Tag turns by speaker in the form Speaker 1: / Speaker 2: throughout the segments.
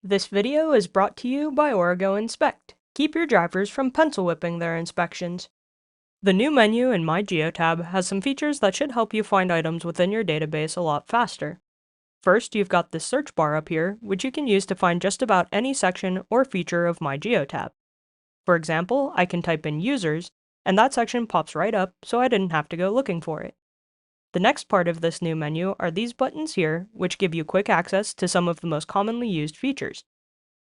Speaker 1: This video is brought to you by Origo Inspect. Keep your drivers from pencil whipping their inspections. The new menu in MyGeotab has some features that should help you find items within your database a lot faster. First, you've got this search bar up here, which you can use to find just about any section or feature of MyGeotab. For example, I can type in users, and that section pops right up, so I didn't have to go looking for it. The next part of this new menu are these buttons here, which give you quick access to some of the most commonly used features.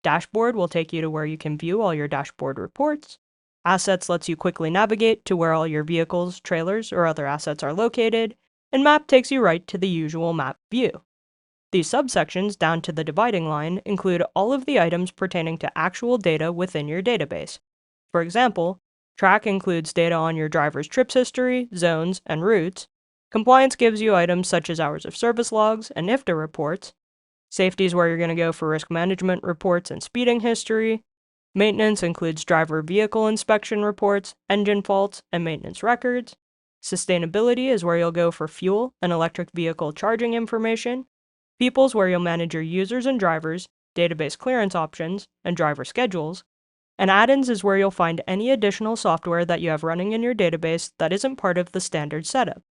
Speaker 1: Dashboard will take you to where you can view all your dashboard reports. Assets lets you quickly navigate to where all your vehicles, trailers, or other assets are located. And Map takes you right to the usual map view. These subsections down to the dividing line include all of the items pertaining to actual data within your database. For example, Track includes data on your driver's trips history, zones, and routes. Compliance gives you items such as hours of service logs and IFTA reports. Safety is where you're going to go for risk management reports and speeding history. Maintenance includes driver vehicle inspection reports, engine faults, and maintenance records. Sustainability is where you'll go for fuel and electric vehicle charging information. People is where you'll manage your users and drivers, database clearance options, and driver schedules. And add-ins is where you'll find any additional software that you have running in your database that isn't part of the standard setup.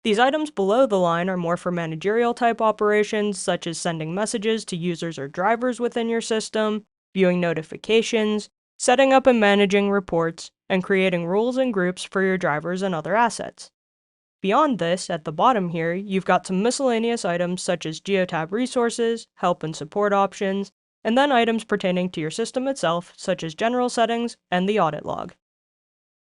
Speaker 1: These items below the line are more for managerial type operations, such as sending messages to users or drivers within your system, viewing notifications, setting up and managing reports, and creating rules and groups for your drivers and other assets. Beyond this, at the bottom here, you've got some miscellaneous items such as Geotab resources, help and support options, and then items pertaining to your system itself, such as general settings and the audit log.